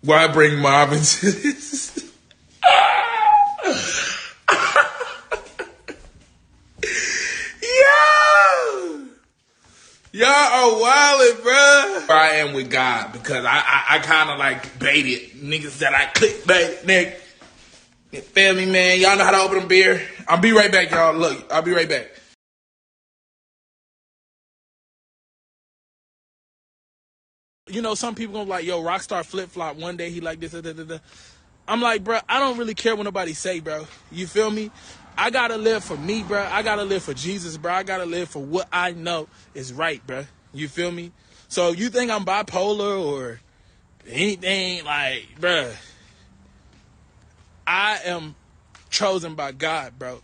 Why bring Marvin to this? Yo! Y'all are wildin', bruh. I am with God because I kind of like baited niggas that I clickbait, nigga. You feel me, man? Y'all know how to open a beer. I'll be right back, y'all. Look, I'll be right back. You know, some people gonna be like, yo, Rockstar flip-flop. One day he like this, da, da, da. I'm like, bro, I don't really care what nobody say, bro. You feel me? I gotta live for me, bro. I gotta live for Jesus, bro. I gotta live for what I know is right, bro. You feel me? So you think I'm bipolar or anything, like, bro, I am chosen by God, bro.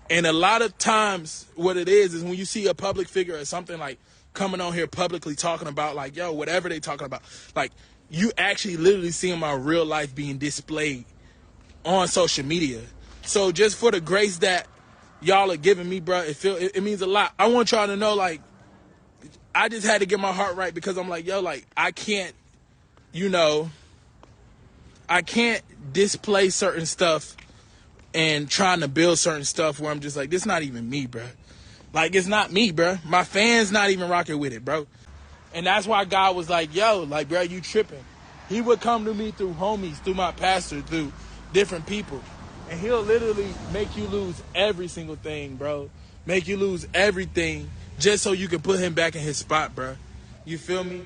And a lot of times what it is when you see a public figure or something like coming on here publicly talking about like, yo, whatever they talking about, like you actually literally seeing my real life being displayed on social media. So just for the grace that y'all are giving me, bro, it means a lot. I want y'all to know, like, I just had to get my heart right because I'm like, yo, like, I can't, you know, I can't display certain stuff and trying to build certain stuff where I'm just like, this not even me, bro. Like, it's not me, bro. My fans not even rocking with it, bro. And that's why God was like, yo, like, bro, you tripping. He would come to me through homies, through my pastor, through different people. And he'll literally make you lose every single thing, bro. Make you lose everything just so you can put him back in his spot, bro. You feel me?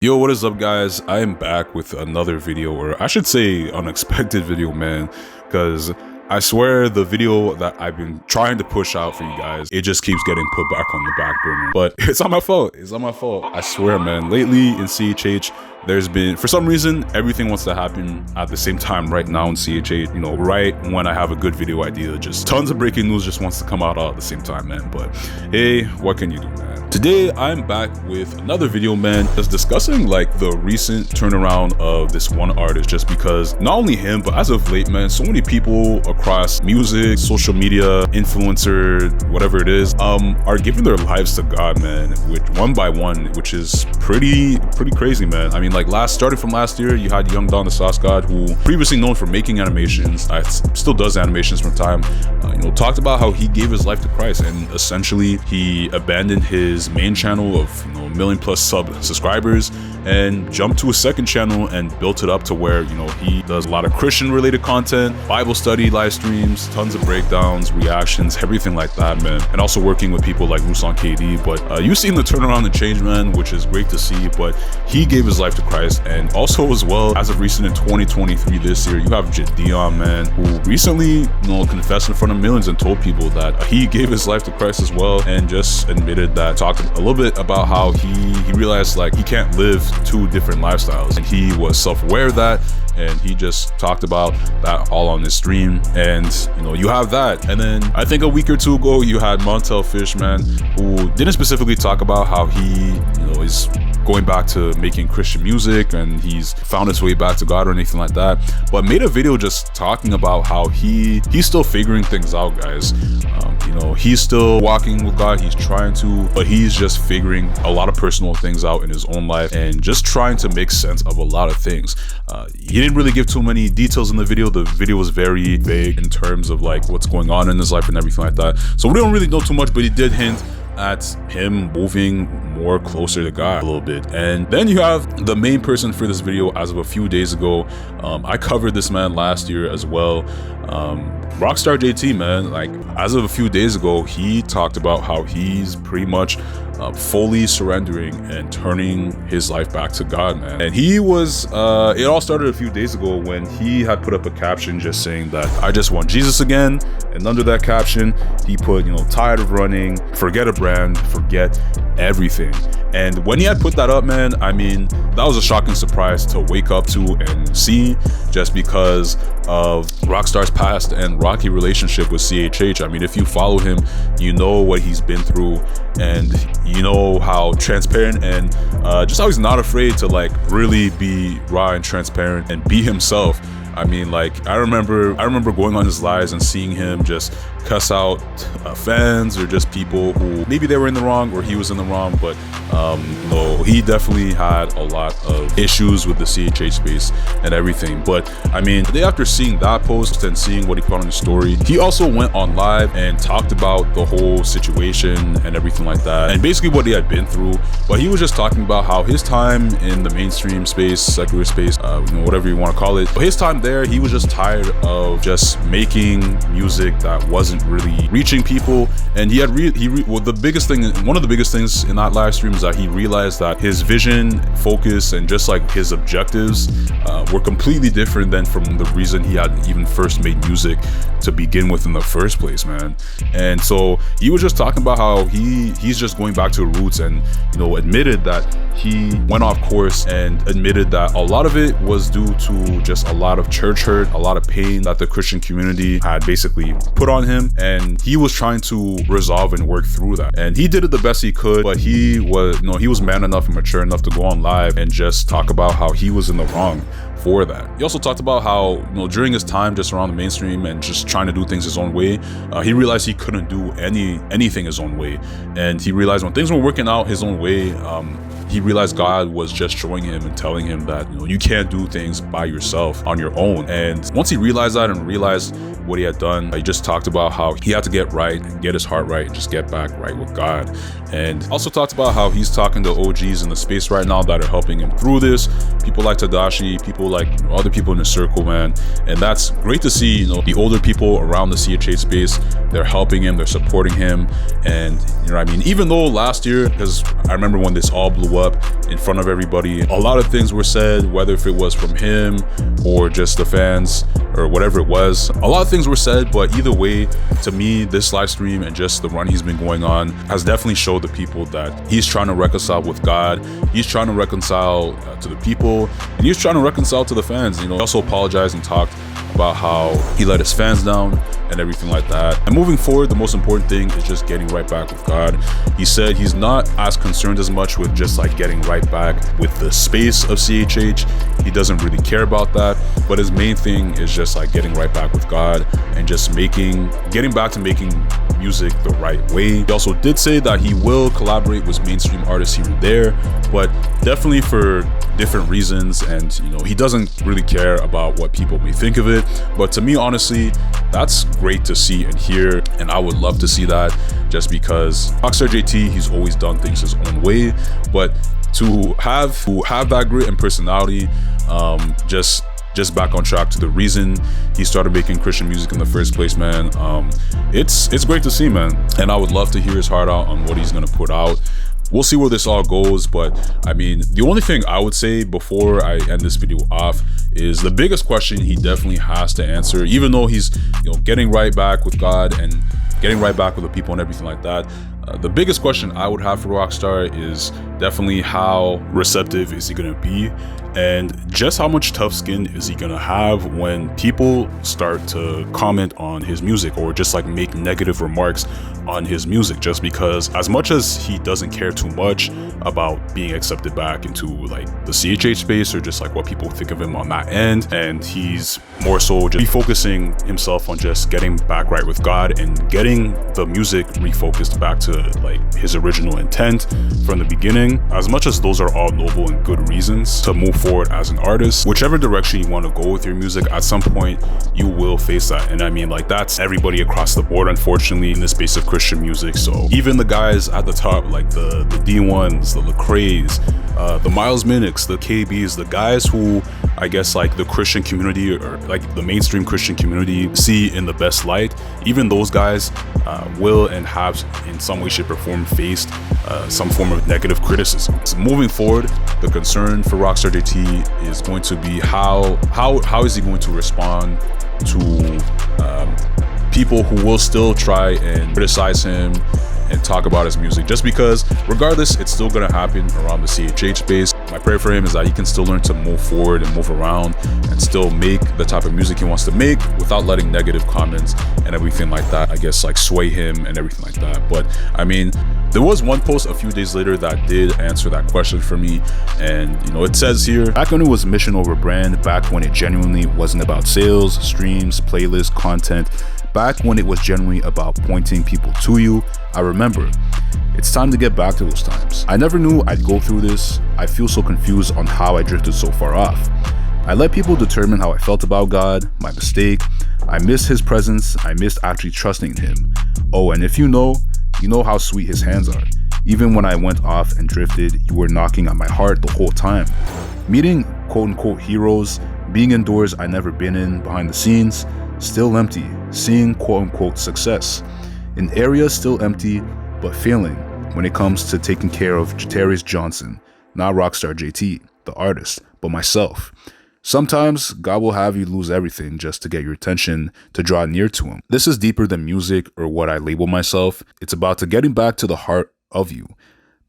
Yo, what is up, guys? I am back with another video, or I should say unexpected video, man, because I swear the video that I've been trying to push out for you guys, it just keeps getting put back on the back burner. But it's not my fault. It's not my fault. I swear, man. Lately in CHH, there's been, for some reason, everything wants to happen at the same time right now in CHH. You know, right when I have a good video idea, just tons of breaking news just wants to come out all at the same time, man. But hey, what can you do, man? Today, I'm back with another video, man, just discussing like the recent turnaround of this one artist, just because not only him, but as of late, man, so many people across music, social media, influencer, whatever it is, are giving their lives to God, man, which one by one, which is pretty crazy, man. I mean, like starting from last year, you had Young Don the Sauce God, who previously known for making animations, still does animations from time, you know, talked about how he gave his life to Christ, and essentially he abandoned his main channel of, you know, 1 million+ subscribers and jumped to a second channel and built it up to where, you know, he does a lot of Christian related content, Bible study live streams, tons of breakdowns, reactions, everything like that, man, and also working with people like RockstarJT's. But you've seen the turnaround and change, man, which is great to see. But he gave his life to Christ, and also as well, as of recent in 2023 this year, you have Dion, man, who recently, you know, confessed in front of millions and told people that he gave his life to Christ as well, and just admitted that, talked a little bit about how he realized like he can't live two different lifestyles, and he was self-aware of that, and he just talked about that all on his stream. And you know, you have that, and then I think a week or two ago you had Montel Fish, man, who didn't specifically talk about how he, you know, is going back to making Christian music and he's found his way back to God or anything like that, but made a video just talking about how he's still figuring things out, guys. You know, he's still walking with God, he's trying to, but he's just figuring a lot of personal things out in his own life and just trying to make sense of a lot of things. He didn't really give too many details in the video. The video was very vague in terms of like what's going on in his life and everything like that, so we don't really know too much, but he did hint at him moving more closer to God a little bit. And then you have the main person for this video as of a few days ago. I covered this man last year as well. RockstarJT, man, like as of a few days ago, he talked about how he's pretty much fully surrendering and turning his life back to God, man. And he was it all started a few days ago when he had put up a caption just saying that I just want Jesus again, and under that caption he put, you know, tired of running, forget a brand, forget everything. And when he had put that up, man, I mean, that was a shocking surprise to wake up to and see, just because of Rockstar's past and rocky relationship with CHH. I mean, if you follow him, you know what he's been through, and you know how transparent and just how he's not afraid to like really be raw and transparent and be himself. I mean, like, I remember going on his lives and seeing him just cuss out fans or just people who maybe they were in the wrong or he was in the wrong, but he definitely had a lot of issues with the CHH space and everything. But I mean, the day after seeing that post and seeing what he put on his story, he also went on live and talked about the whole situation and everything like that, and basically what he had been through. But he was just talking about how his time in the mainstream space, secular space, whatever you want to call it, but his time there, he was just tired of just making music that wasn't really reaching people. And he had one of the biggest things in that live stream is that he realized that his vision, focus, and just like his objectives were completely different than from the reason he had even first made music to begin with in the first place, man. And so he was just talking about how he's just going back to roots, and admitted that he went off course, and admitted that a lot of it was due to just a lot of church hurt, a lot of pain that the Christian community had basically put on him, and he was trying to resolve and work through that. And he did it the best he could, but he was man enough and mature enough to go on live and just talk about how he was in the wrong for that. He also talked about how during his time just around the mainstream and just trying to do things his own way, he realized he couldn't do anything his own way, and he realized when things were working out his own way, he realized God was just showing him and telling him that you can't do things by yourself on your own. And once he realized that and realized what he had done, he just talked about how he had to get right and get his heart right and just get back right with God. And also talked about how he's talking to OGs in the space right now that are helping him through this, people like Tadashi, people like other people in his circle, man. And that's great to see, the older people around the CHH space, they're helping him, they're supporting him. And even though last year, because I remember when this all blew up in front of everybody, a lot of things were said, whether if it was from him or just the fans or whatever it was, a lot of things were said. But either way, to me, this live stream and just the run he's been going on has definitely showed the people that he's trying to reconcile with God, he's trying to reconcile to the people, and he's trying to reconcile to the fans. He also apologized and talked about how he let his fans down and everything like that. And moving forward, the most important thing is just getting right back with God. He said he's not as concerned as much with just like getting right back with the space of CHH. He doesn't really care about that, but his main thing is just like getting right back with God and just getting back to making music the right way. He also did say that he will collaborate with mainstream artists here and there, but definitely for different reasons, and he doesn't really care about what people may think of it. But to me, honestly, that's great to see and hear, and I would love to see that, just because RockstarJT, he's always done things his own way. But to have that grit and personality, just back on track to the reason he started making Christian music in the first place, man, it's great to see, man. And I would love to hear his heart out on what he's gonna put out. We'll see where this all goes, but I mean, the only thing I would say before I end this video off is the biggest question he definitely has to answer, even though he's getting right back with God and getting right back with the people and everything like that. The biggest question I would have for Rockstar is definitely how receptive is he gonna be, and just how much tough skin is he gonna have when people start to comment on his music or just like make negative remarks on his music, just because as much as he doesn't care too much about being accepted back into like the CHH space or just like what people think of him on that end, and he's more so just refocusing himself on just getting back right with God and getting the music refocused back to like his original intent from the beginning. As much as those are all noble and good reasons to move forward as an artist, whichever direction you want to go with your music, at some point you will face that. And I mean, like, that's everybody across the board, unfortunately, in the space of Christian music. So even the guys at the top, like the D1s, the Lecrae's, the Miles Minnicks, the KBs, the guys who I guess like the Christian community or like the mainstream Christian community see in the best light, even those guys will and have in some way, shape or form faced some form of negative criticism. So moving forward, the concern for RockstarJT is going to be how is he going to respond to people who will still try and criticize him and talk about his music, just because regardless, it's still gonna happen around the CHH space. My prayer for him is that he can still learn to move forward and move around and still make the type of music he wants to make without letting negative comments and everything like that, I guess, like sway him and everything like that. But I mean, there was one post a few days later that did answer that question for me, and it says here, back when it was mission over brand, back when it genuinely wasn't about sales, streams, playlists, content, Back when it was generally about pointing people to you, I remember. It's time to get back to those times. I never knew I'd go through this. I feel so confused on how I drifted so far off. I let people determine how I felt about God, my mistake. I missed his presence. I missed actually trusting in him. Oh, and if you know how sweet his hands are. Even when I went off and drifted, you were knocking at my heart the whole time. Meeting quote-unquote heroes, being indoors I never been in, behind the scenes, still empty. Seeing quote-unquote success. An area still empty, but failing when it comes to taking care of Jatarius Johnson, not RockstarJT, the artist, but myself. Sometimes God will have you lose everything just to get your attention, to draw near to him. This is deeper than music or what I label myself. It's about to getting back to the heart of you.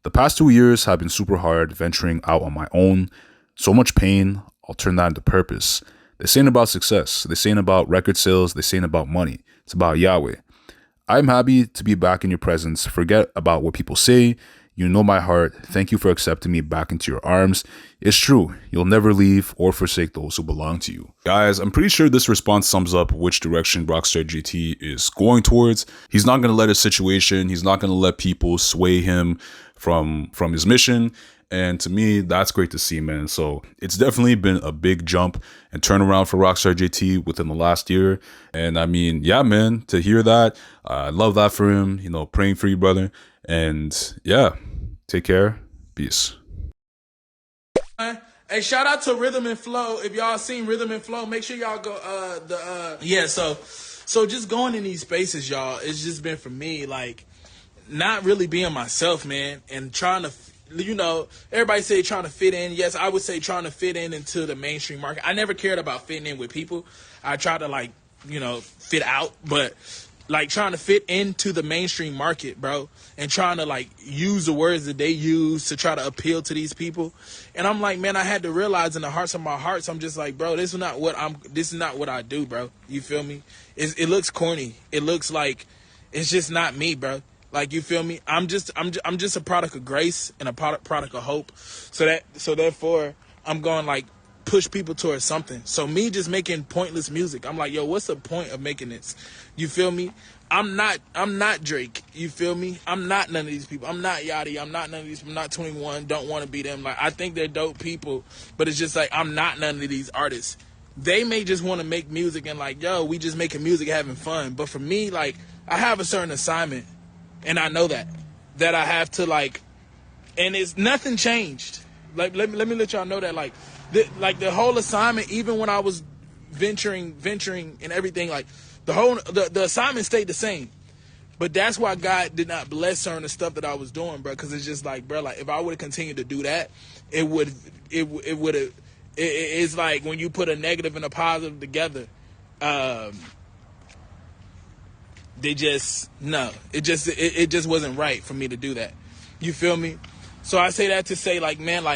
The past 2 years have been super hard, venturing out on my own. So much pain, I'll turn that into purpose. This ain't about success. This ain't about record sales. This ain't about money. It's about Yahweh. I'm happy to be back in your presence. Forget about what people say. You know my heart. Thank you for accepting me back into your arms. It's true. You'll never leave or forsake those who belong to you. Guys, I'm pretty sure this response sums up which direction RockstarJT is going towards. He's not going to let his situation, he's not going to let people sway him from his mission. And to me, that's great to see, man. So it's definitely been a big jump and turnaround for RockstarJT within the last year. And I mean, yeah, man, to hear that, I love that for him, praying for you, brother. And yeah, take care. Peace. Hey, shout out to Rhythm and Flow. If y'all seen Rhythm and Flow, make sure y'all go so just going in these spaces, y'all, it's just been for me like not really being myself, man, and trying to everybody say trying to fit in. Yes, I would say trying to fit in into the mainstream market. I never cared about fitting in with people. I try to fit out, but like trying to fit into the mainstream market, bro, and trying to use the words that they use to try to appeal to these people. And I'm like, man, I had to realize in the hearts of my hearts, I'm just like, bro, this is not what I do, bro. You feel me? It looks corny. It looks like it's just not me, bro. Like, you feel me? I'm just a product of grace and a product of hope. So therefore I'm going push people towards something. So me just making pointless music, I'm like, yo, what's the point of making this? You feel me? I'm not Drake. You feel me? I'm not none of these people. I'm not Yachty. I'm not none of these people. I'm not 21. Don't want to be them. I think they're dope people, but it's just I'm not none of these artists. They may just want to make music and yo, we just making music, having fun. But for me, I have a certain assignment, and I know that I have to and it's nothing changed. Let me let y'all know that the whole assignment, even when I was venturing and everything, the assignment stayed the same. But that's why God did not bless certain the stuff that I was doing, bro. Because it's just bro, if I would have continued to do that, it's like when you put a negative and a positive together, it just wasn't right for me to do that. You feel me? So I say that to say man,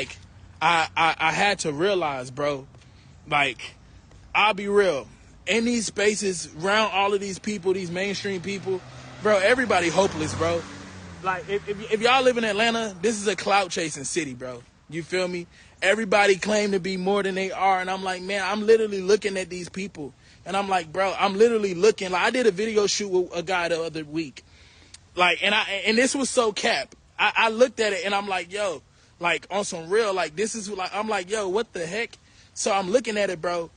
I had to realize, bro, I'll be real. In these spaces, around all of these people, these mainstream people, bro, everybody hopeless, bro. If y'all live in Atlanta, this is a clout chasing city, bro. You feel me? Everybody claim to be more than they are, and I'm like, man, I'm literally looking at these people, and I'm like, bro, I'm literally looking. I did a video shoot with a guy the other week, and this was so cap. I looked at it, and I'm like, yo, on some real, this is I'm like, yo, what the heck? So I'm looking at it, bro,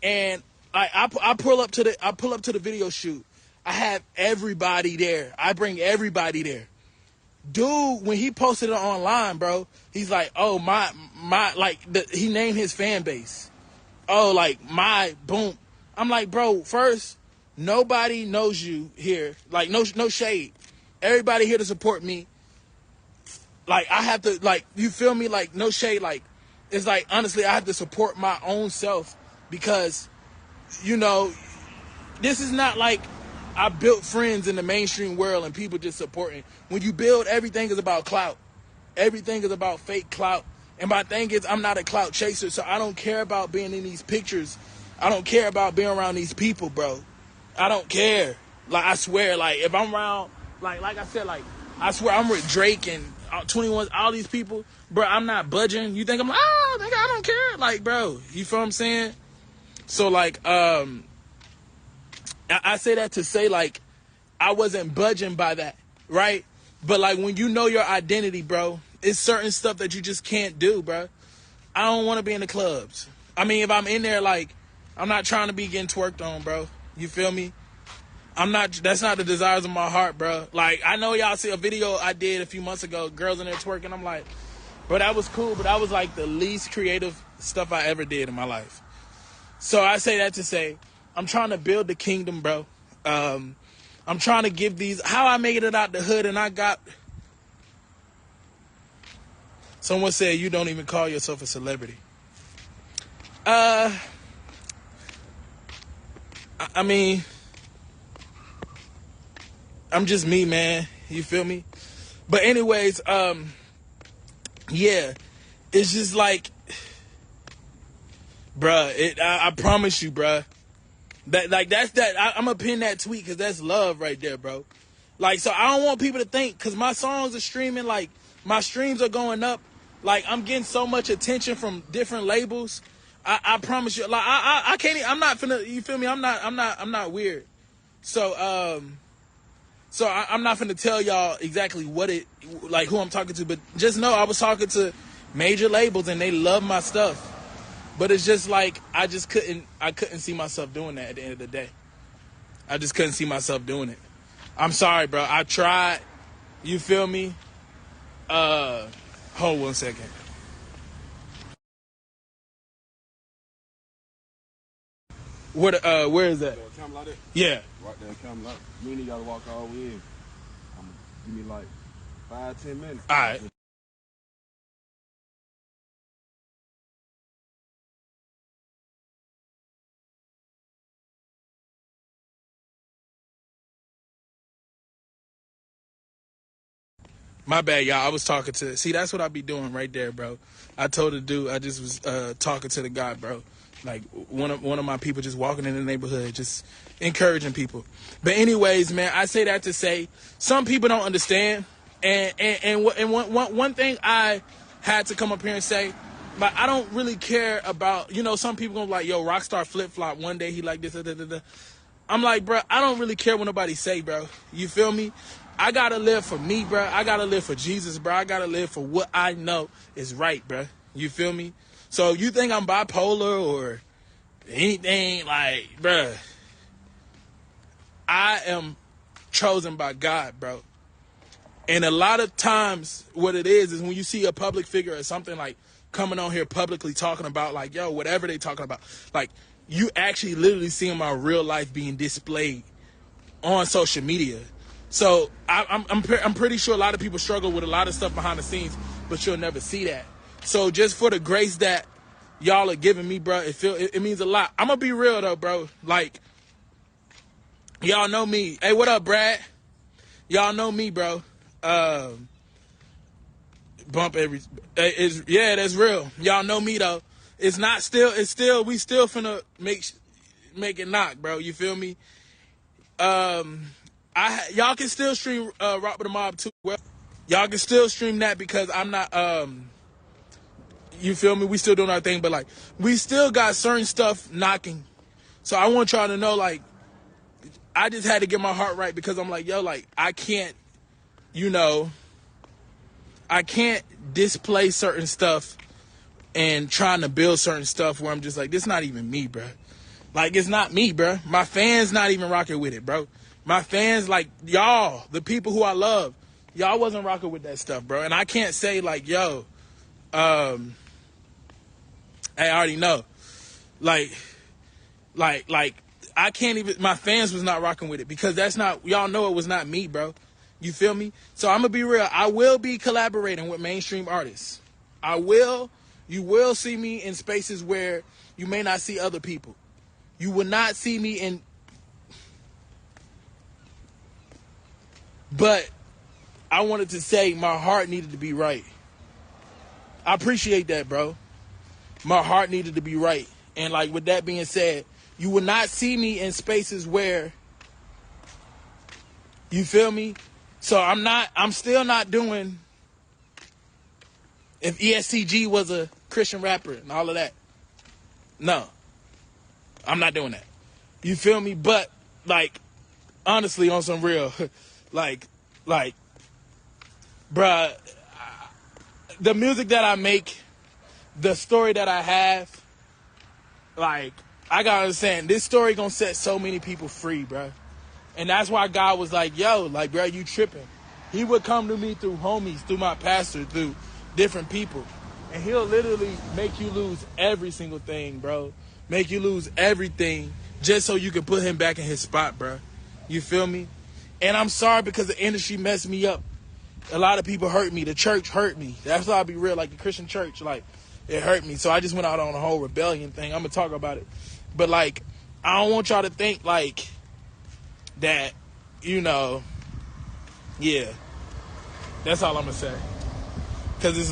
and I pull up to the video shoot. I have everybody there. I bring everybody there. Dude, when he posted it online, bro, he's like, oh, he named his fan base. Oh, my boom. I'm like, bro, first, nobody knows you here. No shade. Everybody here to support me. I have to, you feel me? No shade. It's honestly, I have to support my own self because, this is not I built friends in the mainstream world and people just supporting. When you build, everything is about clout. Everything is about fake clout. And my thing is, I'm not a clout chaser, so I don't care about being in these pictures. I don't care about being around these people, bro. I don't care. I swear, if I'm around, like I said, I swear I'm with Drake and 21, all these people, bro, I'm not budging. You think I'm I don't care? Bro, you feel what I'm saying? So, I say that to say, like, I wasn't budging by that, right? But, like, when you know your identity, bro, it's certain stuff that you just can't do, bro. I don't want to be in the clubs. I mean, if I'm in there, like, I'm not trying to be getting twerked on, bro. You feel me? That's not the desires of my heart, bro. Like, I know y'all see a video I did a few months ago, girls in there twerking. I'm like, bro, that was cool, but that was, like, the least creative stuff I ever did in my life. So I say that to say, I'm trying to build the kingdom, bro. I'm trying to give these, how I made it out the hood, and I got, someone said, you don't even call yourself a celebrity. I mean, I'm just me, man. You feel me? But anyways, yeah, it's just like, bruh, I promise you, bruh, that, like, I'm gonna pin that tweet because that's love right there, bro. Like, so I don't want people to think, because my songs are streaming, like, my streams are going up, like, I'm getting so much attention from different labels. I promise you, like, I can't, I'm not finna, you feel me? I'm not weird. So, I'm not finna tell y'all exactly what it, like, who I'm talking to, but just know I was talking to major labels and they love my stuff. But it's just like, I couldn't see myself doing that at the end of the day. I just couldn't see myself doing it. I'm sorry, bro. I tried. You feel me? Hold 1 second. Where is that? Yeah. Right there, Camelot. Me and you gotta walk all the way in. Give me like 5-10 minutes. All right. My bad, y'all. I was talking to, see, that's what I be doing right there, bro. I told the dude, I just was talking to the guy, bro. Like, one of my people just walking in the neighborhood, just encouraging people. But anyways, man, I say that to say, some people don't understand. And one thing I had to come up here and say, like, I don't really care about, you know, some people gonna be like, yo, Rockstar flip-flop, one day he like this, da, da, da, da. I'm like, bro, I don't really care what nobody say, bro. You feel me? I gotta live for me, bro. I gotta live for Jesus, bro. I gotta live for what I know is right, bro. You feel me? So if you think I'm bipolar or anything, like, bro, I am chosen by God, bro. And a lot of times what it is when you see a public figure or something, like, coming on here publicly talking about, like, yo, whatever they talking about, like, you actually literally seeing my real life being displayed on social media. So I'm pretty sure a lot of people struggle with a lot of stuff behind the scenes, but you'll never see that. So just for the grace that y'all are giving me, bro, it means a lot. I'm gonna be real though, bro. Like, y'all know me. Hey, what up, Brad? Y'all know me, bro. Bump every. Yeah, that's real. Y'all know me though. We still finna make it knock, bro. You feel me? Y'all can still stream Rock with the Mob too. Well, y'all can still stream that because I'm not you feel me? We still doing our thing, but like, we still got certain stuff knocking. So I want y'all to know, like, I just had to get my heart right because I'm like, yo, like, I can't, you know, I can't display certain stuff and trying to build certain stuff where I'm just like, this not even me, bro. Like, it's not me, bro. My fans not even rocking with it, bro. My fans, like, y'all, the people who I love, y'all wasn't rocking with that stuff, bro. And I can't say, like, yo, I already know. Like, I can't even, my fans was not rocking with it because that's not, y'all know it was not me, bro. You feel me? So I'm going to be real. I will be collaborating with mainstream artists. You will see me in spaces where you may not see other people. You will not see me in, but I wanted to say my heart needed to be right. I appreciate that, bro. My heart needed to be right. And like, with that being said, you will not see me in spaces where, you feel me? So I'm still not doing, if ESTG was a Christian rapper and all of that. No, I'm not doing that. You feel me? But like, honestly, on some real, like, bruh, the music that I make, the story that I have, like, I gotta understand, this story gonna set so many people free, bruh. And that's why God was like, yo, like, bruh, you tripping. He would come to me through homies, through my pastor, through different people. And he'll literally make you lose every single thing, bro. Make you lose everything just so you can put him back in his spot, bro. You feel me? And I'm sorry because the industry messed me up. A lot of people hurt me. The church hurt me. That's why I'll be real. Like, the Christian church, like, it hurt me. So I just went out on a whole rebellion thing. I'm going to talk about it. But, like, I don't want y'all to think, like, that, you know, yeah. That's all I'm going to say. Because it's